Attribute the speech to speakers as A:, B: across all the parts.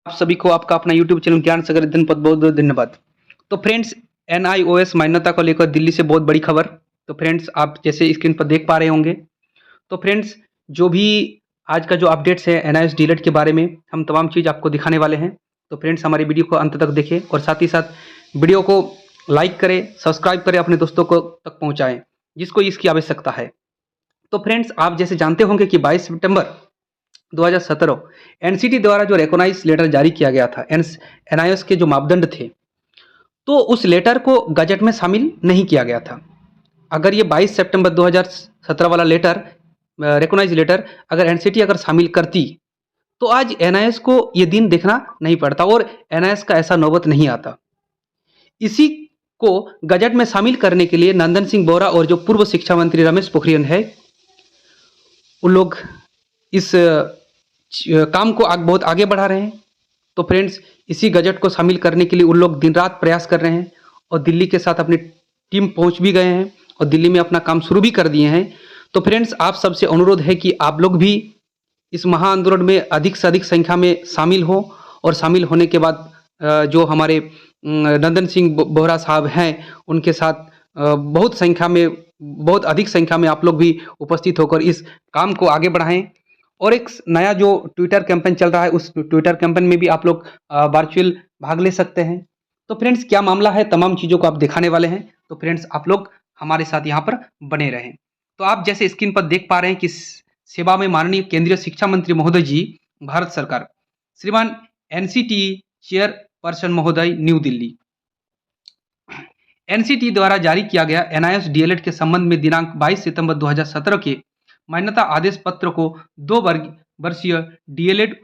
A: आप सभी को आपका अपना यूट्यूब चैनल ज्ञान सागर जनपद बहुत बहुत धन्यवाद। तो फ्रेंड्स, एनआईओएस मान्यता को लेकर दिल्ली से बहुत बड़ी खबर। तो फ्रेंड्स, आप जैसे स्क्रीन पर देख पा रहे होंगे। तो फ्रेंड्स, जो भी आज का जो अपडेट्स है एनआईओएस डीएलएड के बारे में, हम तमाम चीज़ आपको दिखाने वाले हैं। तो फ्रेंड्स, हमारी वीडियो को अंत तक देखें और साथ ही साथ वीडियो को लाइक करें, सब्सक्राइब करें, अपने दोस्तों को तक पहुँचाएँ जिसको इसकी आवश्यकता है। तो फ्रेंड्स, आप जैसे जानते होंगे कि 22 सितंबर 2017 एनसीटी द्वारा जो रिकॉग्नाइज लेटर जारी किया गया था, एनआईओएस के जो मापदंड थे, तो उस लेटर को गजट में शामिल नहीं किया गया था। अगर ये 22 सितंबर 2017 वाला लेटर, रिकॉग्नाइज लेटर, अगर एनसीटी अगर शामिल करती तो आज एनआईओएस को ये दिन देखना नहीं पड़ता और एनआईओएस का ऐसा नौबत नहीं आता। इसी को गजट में शामिल करने के लिए नंदन सिंह बोरा और जो पूर्व शिक्षा मंत्री रमेश पोखरियाल है, उन लोग इस काम को बहुत आगे बढ़ा रहे हैं। तो फ्रेंड्स, इसी गजट को शामिल करने के लिए उन लोग दिन रात प्रयास कर रहे हैं और दिल्ली के साथ अपनी टीम पहुंच भी गए हैं और दिल्ली में अपना काम शुरू भी कर दिए हैं। तो फ्रेंड्स, आप सबसे अनुरोध है कि आप लोग भी इस महाआंदोलन में अधिक से अधिक संख्या में शामिल हो और शामिल होने के बाद जो हमारे नंदन सिंह बोहरा साहब हैं, उनके साथ बहुत अधिक संख्या में आप लोग भी उपस्थित होकर इस काम को आगे बढ़ाएं। और एक नया जो ट्विटर कैंपेन चल रहा है, उस ट्विटर कैंपेन में भी आप लोग वर्चुअल भाग ले सकते हैं। तो फ्रेंड्स, क्या मामला है, तमाम चीज़ों को आप दिखाने वाले हैं। तो फ्रेंड्स, आप लोग हमारे साथ यहाँ पर बने रहें। तो आप जैसे स्क्रीन पर देख पा रहे हैं कि सेवा में माननीय केंद्रीय शिक्षा मंत्री महोदय जी, भारत सरकार, श्रीमान एनसीटी चेयरपर्सन महोदय, न्यू दिल्ली। एनसीटी द्वारा जारी किया गया एनआईओएस डीएलएड के संबंध में दिनांक 22 सितंबर 2017 के मान्यता आदेश पत्र को 2 वर्षीय डीएलएड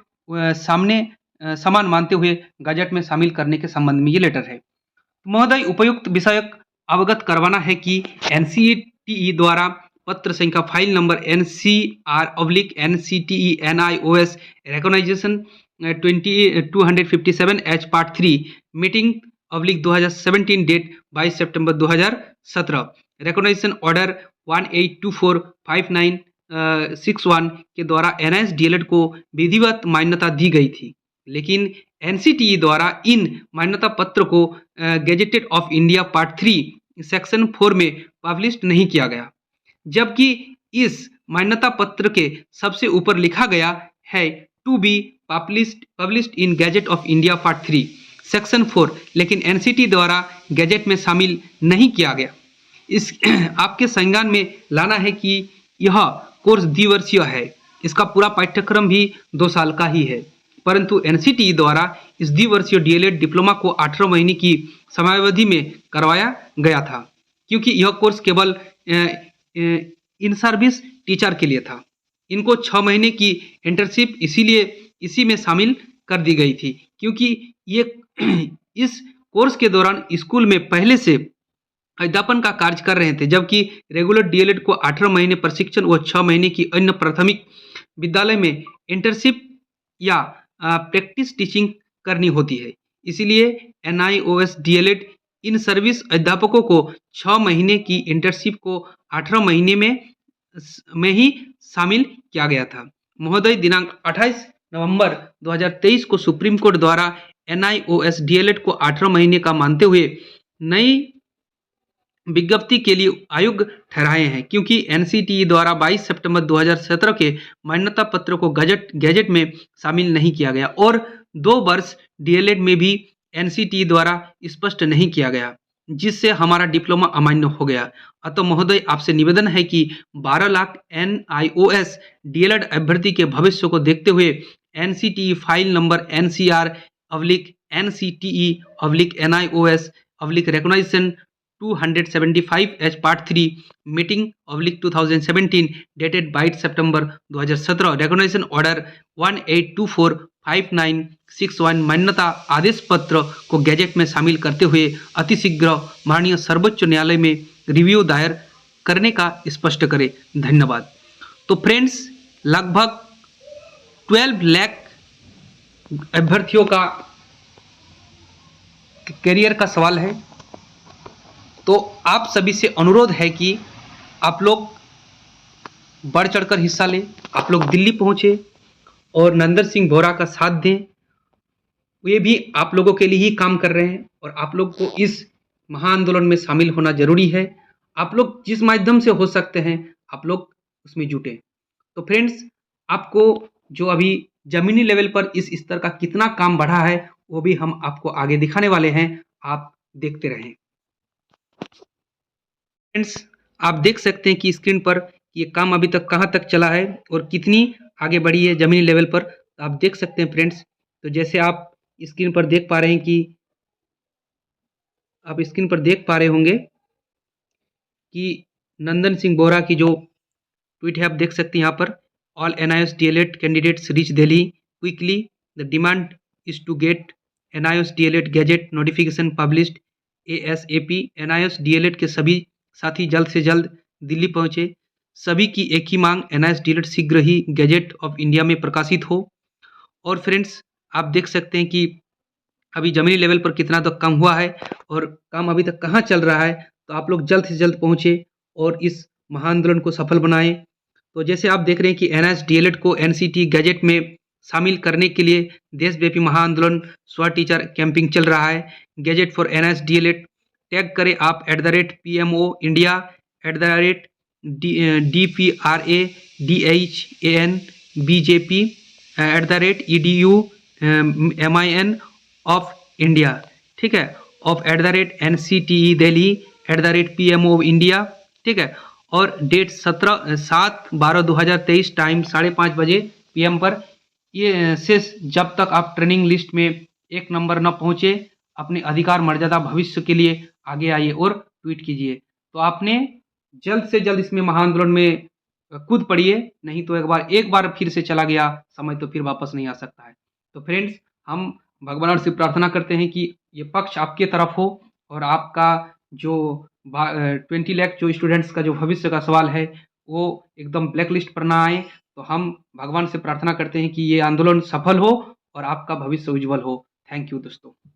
A: समान मानते हुए गजट में शामिल करने के संबंध में ये लेटर है। महोदय, उपयुक्त विषयक अवगत करवाना है कि एनसीटीई द्वारा पत्र संख्या file number NCR/NCTE NIOS recognition 257H part 3 meeting 2017 date 22 सितंबर 2017 रिकॉग्नाइजेशन ऑर्डर 18245961 के द्वारा एनआईओएस डीएलएड को विधिवत मान्यता दी गई थी, लेकिन एनसीटीई द्वारा इन मान्यता पत्र को gazetted of India part 3 section 4 में पब्लिश नहीं किया गया, जबकि इस मान्यता पत्र के सबसे ऊपर लिखा गया है to be published in gazette of India part 3 section 4, लेकिन एनसीटी द्वारा गैजेट में शामिल नहीं किया गया। इस आपके संज्ञान में लाना है कि यह कोर्स द्विवर्षीय है, इसका पूरा पाठ्यक्रम भी 2 साल का ही है, परंतु एनसीटी द्वारा इस द्विवर्षीय डीएलएड डिप्लोमा को 18 महीने की समयावधि में करवाया गया था, क्योंकि यह कोर्स केवल इन सर्विस टीचर के लिए था। इनको 6 महीने की इंटर्नशिप इसीलिए इसी में शामिल कर दी गई थी, क्योंकि ये इस कोर्स के दौरान स्कूल में पहले से अध्यापन का कार्य कर रहे थे, जबकि रेगुलर डीएलएड को 18 महीने प्रशिक्षण व 6 महीने की अन्य प्राथमिक विद्यालय में इंटर्नशिप या प्रैक्टिस टीचिंग करनी होती है। इसलिए एनआईओएस डीएलएड इन सर्विस अध्यापकों को 6 महीने की इंटर्नशिप को 18 महीने में ही शामिल किया गया था। महोदय, दिनांक 28 नवंबर 2023 को सुप्रीम कोर्ट द्वारा एनआईओएस डीएलएड को 18 महीने का मानते हुए नई विज्ञप्ति के लिए आयोग ठहराए हैं, क्योंकि एनसीटीई द्वारा 22 सितंबर 2017 के मान्यता पत्र को गैजेट में शामिल नहीं किया गया और 2 वर्ष डीएलएड में भी एनसीटीई द्वारा स्पष्ट नहीं किया गया, जिससे हमारा डिप्लोमा अमान्य हो गया। अतः महोदय, आपसे निवेदन है कि 12 लाख एनआईओएस डीएलएड अभ्यर्थी के भविष्य को देखते हुए NCTE file number NCR/NCTE/NIOS recognition 275H part 3 meeting 2017 dated 22 सितंबर 2017 रिकॉग्नाइजेशन ऑर्डर 18245961 मान्यता आदेश पत्र को गैजेट में शामिल करते हुए अतिशीघ्र माननीय सर्वोच्च न्यायालय में रिव्यू दायर करने का स्पष्ट करें। धन्यवाद। तो फ्रेंड्स, लगभग 12 लाख अभ्यर्थियों का करियर का सवाल है। तो आप सभी से अनुरोध है कि आप लोग बढ़ चढ़कर हिस्सा लें, आप लोग दिल्ली पहुँचे और नंदन सिंह बोरा का साथ दें ये भी आप लोगों के लिए ही काम कर रहे हैं और आप लोग को इस महाआंदोलन में शामिल होना ज़रूरी है। आप लोग जिस माध्यम से हो सकते हैं, आप लोग उसमें जुटें। तो फ्रेंड्स, आपको जो अभी ज़मीनी लेवल पर इस स्तर का कितना काम बढ़ा है, वो भी हम आपको आगे दिखाने वाले हैं, आप देखते रहें। फ्रेंड्स, आप देख सकते हैं कि स्क्रीन पर ये काम अभी तक कहाँ तक चला है और कितनी आगे बढ़ी है ज़मीनी लेवल पर। आप देख सकते हैं फ्रेंड्स, तो जैसे आप स्क्रीन पर देख पा रहे हैं कि आप स्क्रीन पर देख पा रहे होंगे कि नंदन सिंह बोहरा की जो ट्वीट है, आप देख सकते हैं यहाँ पर, all NIOS DLED candidates reach Delhi quickly, the demand is to get NIOS DLED gazette notification published ASAP। NIOS DLED के सभी साथी जल्द से जल्द दिल्ली पहुँचे। सभी की एक ही मांग, NIOS DLED शीघ्र ही गैजेट ऑफ इंडिया में प्रकाशित हो। और फ्रेंड्स, आप देख सकते हैं कि अभी ज़मीनी लेवल पर कितना तक काम हुआ है और काम अभी तक कहाँ चल रहा है। तो आप लोग जल्द से जल्द पहुँचे और इस महाआंदोलन को सफल बनाएं। तो जैसे आप देख रहे हैं कि NIOS DLED को NCT गैजेट में शामिल करने के लिए देशव्यापी महाआंदोलन स्व टीचर कैंपिंग चल रहा है। Gadget for NIOS DLED tag करें आप @PMO India, @DPRA DHAN BJP, @EDU MIN of India, ठीक है, of @NCTE Delhi, @PMO India, ठीक है। और डेट 7/12/2023 टाइम 5:30 बजे PM पर। ये से जब तक आप ट्रेनिंग लिस्ट में 1 नंबर न पहुँचे, अपने अधिकार मर्यादा भविष्य के लिए आगे आइए और ट्वीट कीजिए। तो आपने जल्द से जल्द इसमें महाआंदोलन में कूद पड़िए, नहीं तो एक बार फिर से चला गया समय तो फिर वापस नहीं आ सकता है। तो फ्रेंड्स, हम भगवान से प्रार्थना करते हैं कि ये पक्ष आपके तरफ हो और आपका जो 20 लाख जो स्टूडेंट्स का जो भविष्य का सवाल है, वो एकदम ब्लैक लिस्ट पर ना आए। तो हम भगवान से प्रार्थना करते हैं कि ये आंदोलन सफल हो और आपका भविष्य उज्जवल हो। थैंक यू दोस्तों।